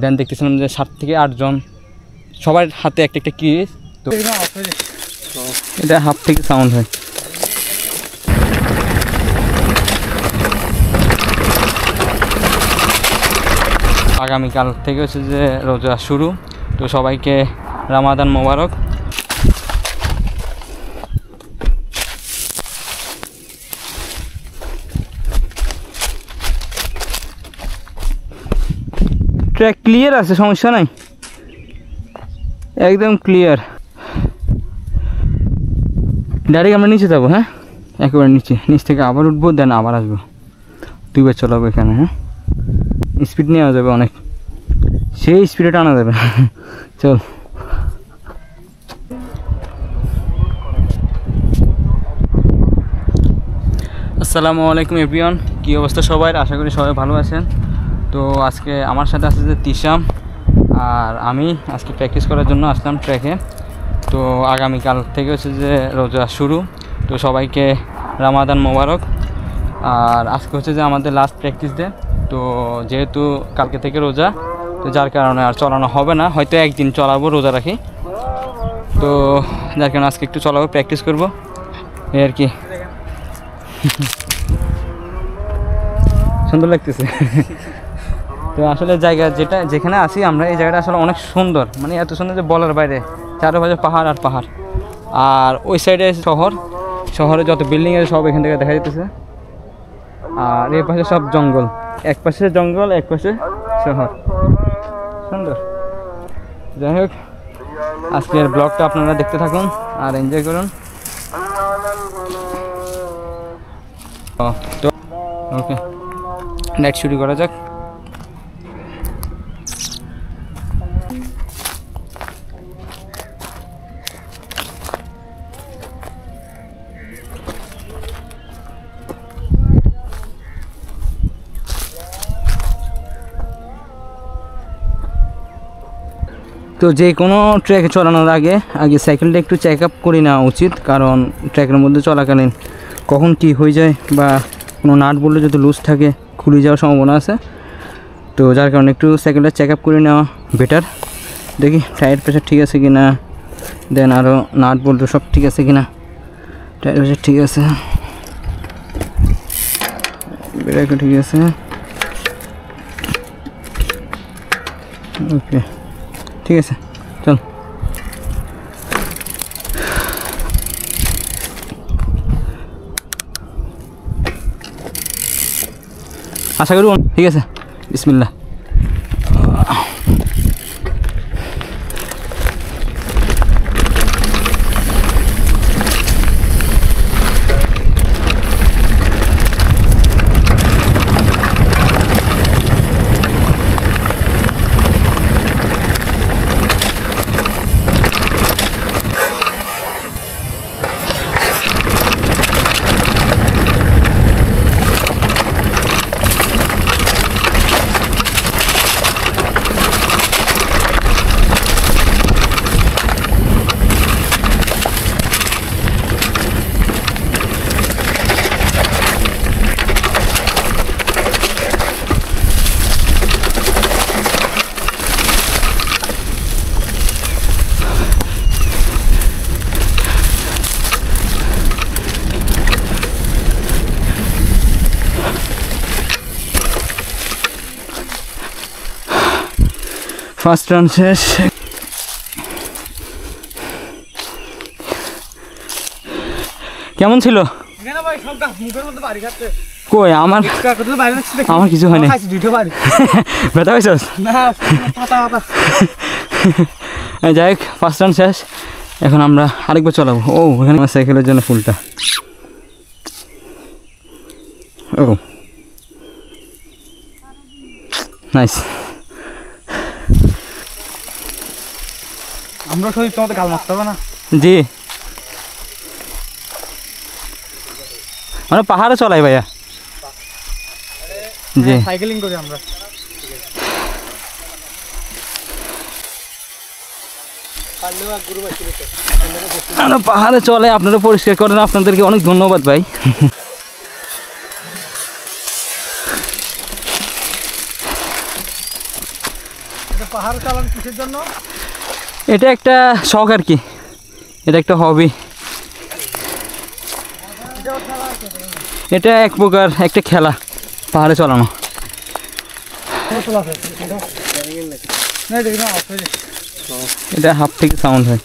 দেন দেখতেছিলাম যে 7 থেকে 8 জন সবার হাতে একটা একটা কি, তো এটা হাফ থেকে সাউন্ড হয়। আগামীকাল থেকে হচ্ছে যে রোজা শুরু, তো সবাইকে রমাদান মোবারক। ট্র্যাক ক্লিয়ার আছে, সমস্যা নাই, একদম ক্লিয়ার। ডাইরেক্ট আমরা নিচে যাবো, হ্যাঁ একেবারে নিচ থেকে আবার উঠবো, দেন আবার আসবো, 2 বার চলাবো এখানে। হ্যাঁ স্পিড নেওয়া যাবে অনেক, সেই স্পিডে টানা যাবে। চল আসসালামু আলাইকুম এভরিওয়ান, কী অবস্থা সবাই? আশা করি সবাই ভালো আছেন। তো আজকে আমার সাথে আছে যে তিশাম, আর আমি আজকে প্র্যাকটিস করার জন্য আসলাম ট্র্যাকে। তো আগামীকাল থেকে হচ্ছে যে রোজা শুরু, তো সবাইকে রমাদান মোবারক। আর আজকে হচ্ছে যে আমাদের লাস্ট প্র্যাকটিস ডে, তো যেহেতু কালকে থেকে রোজা, তো যার কারণে আর চলানো হবে না, হয়তো একদিন চলাবো রোজা রাখি, তো যার কারণে আজকে একটু চলাবো, প্র্যাকটিস করবো এই আর কি। সুন্দর লাগতেছে। তো আসলে জায়গা যেখানে আছি আমরা, এই জায়গাটা আসলে অনেক সুন্দর, মানে এত সুন্দর যে বলার বাইরে। চারপাশে পাহাড় আর পাহাড়, আর ওই সাইডে শহরে যত বিল্ডিং আছে সব এখান থেকে দেখা যাইতেছে। আর এই পাশে সব জঙ্গল, এক পাশে জঙ্গল এক পাশে শহর, সুন্দর। যাই হোক, আজকের ব্লগটা আপনারা দেখতে থাকুন আর এনজয় করুন। তো ওকে, নাইট শুরু করা যাক। তো যে কোনো ট্র্যাকে চলানোর আগে সাইকেলটা একটু চেক আপ করে নেওয়া উচিত, কারণ ট্র্যাকের মধ্যে চলাকালীন কখন কি হয়ে যায় বা কোনো নাট বললে যদি লুজ থাকে খুলে যাওয়ার সম্ভাবনা আছে। তো যার কারণে একটু সাইকেলটা চেক আপ করে নেওয়া বেটার। দেখি টায়ার প্রেশার ঠিক আছে কি না, দেন আরও নাট বলতে সব ঠিক আছে কি না। টায়ার প্রেশার ঠিক আছে, ব্রেকও ঠিক আছে, ওকে ঠিক আছে, চল। আশা করি ঠিক আছে, বিসমিল্লাহ। ফার্স্ট রান শেষ। কেমন ছিল? কই আমার কিছু হয় না, ব্যথা পাইছ? যাই হোক, ফার্স্ট রান শেষ। এখন আমরা আরেকবার চলাবো। ও এখানে আমার সাইকেলের জন্য ফুলটা, ও নাইস। আমরা শরীর তোমাদের গাল মারতে হবে না? জি, মানে পাহাড়ে চলাই ভাইয়া, জি সাইকেলিং করি আমরা। পাহাড়ে চলে, আপনারা পরিষ্কার করেন, আপনাদেরকে অনেক ধন্যবাদ ভাই। পাহাড় চালান কিসের জন্য? এটা একটা শখ আর কি, এটা একটা হবি। এটা এক প্রকার একটা খেলা পাহাড়ে চালানো। এটা হাফ থেকে সাউন্ড হয়।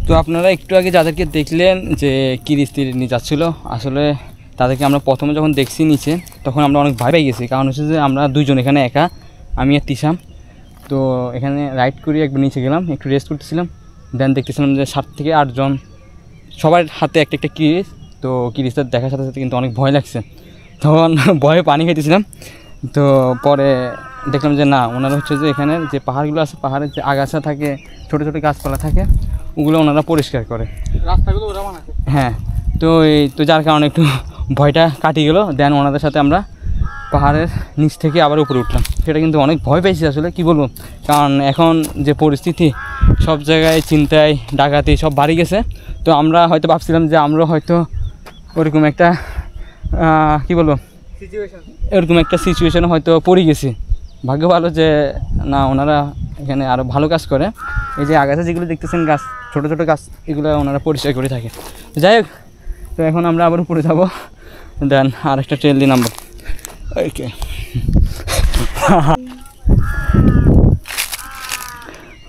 তো আপনারা একটু আগে যাদেরকে দেখলেন যে কিরিস্তির নিয়ে যাচ্ছিল, আসলে তাদেরকে আমরা প্রথমে যখন দেখছি নিচে তখন আমরা অনেক ভয় পেয়ে গেছি। কারণ হচ্ছে যে আমরা দুইজন এখানে একা, আমি আর তিশাম। তো এখানে রাইড করে একবার নিচে গেলাম, একটু রেস্ট করতেছিলাম। দেন দেখতেছিলাম যে 7 থেকে 8 জন, সবার হাতে একটা একটা কিরিস। তো কিরিসটা দেখার সাথে সাথে কিন্তু অনেক ভয় লাগছে, তখন ভয়ে পানি খাইতেছিলাম। তো পরে দেখলাম যে না, ওনারা হচ্ছে যে এখানে যে পাহাড়গুলো আছে, পাহাড়ের যে আগাছা থাকে, ছোটো ছোটো গাছপালা থাকে, ওগুলো ওনারা পরিষ্কার করে, রাস্তাগুলো ওরা বানায়। হ্যাঁ, তো যার কারণে একটু ভয়টা কাটিয়ে গেলো। দেন ওনাদের সাথে আমরা পাহাড়ের নিচ থেকে আবার উপরে উঠলাম। সেটা কিন্তু অনেক ভয় পেয়েছি আসলে, কি বলবো, কারণ এখন যে পরিস্থিতি, সব জায়গায় ছিনতাই ডাকাতি সব বাড়ি গেছে। তো আমরা হয়তো ভাবছিলাম যে আমরা হয়তো ওরকম একটা কি বলবো এরকম একটা সিচুয়েশনে হয়তো পড়ে গেছি। ভাগ্য ভালো যে না, ওনারা এখানে আরও ভালো কাজ করে। এই যে আগাছা যেগুলো দেখতেছেন, গাছ, ছোটো ছোটো গাছ, এগুলো ওনারা পরিষ্কার করে থাকে। যাই হোক, তো এখন আমরা আবার উপরে যাবো, দেন আর একটা ট্রেল দিয়ে নামবো। ওকে,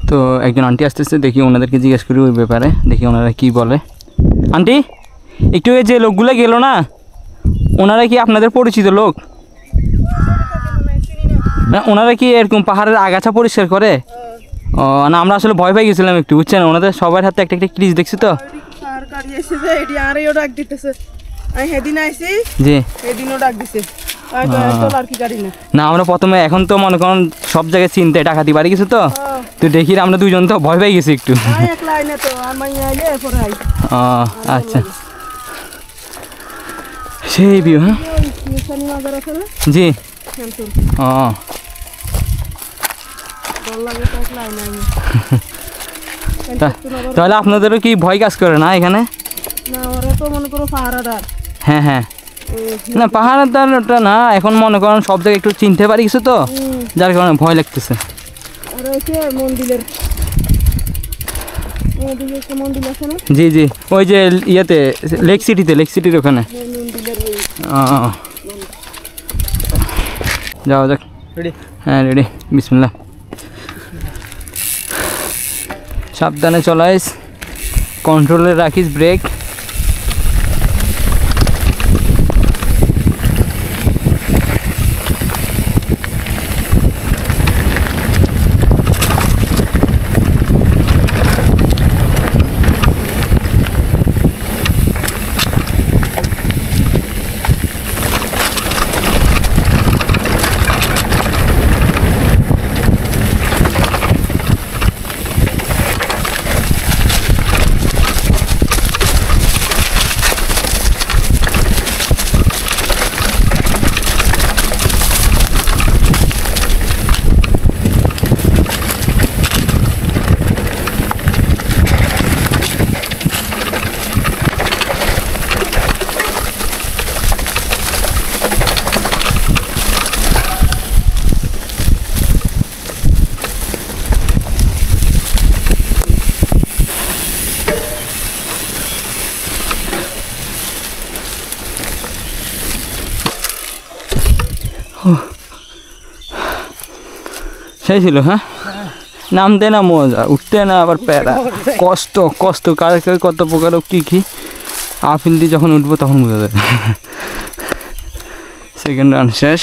তো একজন আন্টি আসতেছে, দেখি ওনাদেরকে জিজ্ঞেস করি ওই ব্যাপারে, দেখি ওনারা কি বলে। আন্টি, একটু যে লোকগুলো গেল না, ওনারা কি আপনাদের পরিচিত লোক? না, ওনারা কি এরকম পাহাড়ের আগাছা পরিষ্কার করে? ও না, আমরা আসলে ভয় পেয়ে গেছিলাম একটু, বুঝছেন, ওনাদের সবার হাতে একটা একটা ক্লিজ দেখছি। তো না, আমরা প্রথমে, এখন তো মনে করেন সব জায়গায় চিন্তায় ডাকাতি বাড়ি গেছে, তো দেখি আমরা দুজন তো ভয় পেয়ে গেছি একটু। ও আচ্ছা, সেই ভিউ। হ্যাঁ জি, ও তাহলে আপনাদেরও কি ভয় কাজ করে না এখানে? হ্যাঁ হ্যাঁ, না পাহাড়ের দ্বারটা না, এখন মনে করেন সব জায়গায় একটু চিনতে পারি কিছু, তো যার কারণে ভয় লাগতেছে। জি জি, ওই যে ইয়েতে লেক সিটির ওখানে। যাওয়া যাক। রেডি? হ্যাঁ রেডি, বিসমিল্লাহ। সাবধানে চলাইস, কন্ট্রোলে রাখিস ব্রেক। সেই ছিল। হ্যাঁ, নামতে না মজা, উঠতে না আবার প্যারা, কষ্ট কষ্ট কার কত প্রকার কী আফিল দিয়ে যখন উঠবো তখন বোঝা যাবে। সেকেন্ড রান শেষ।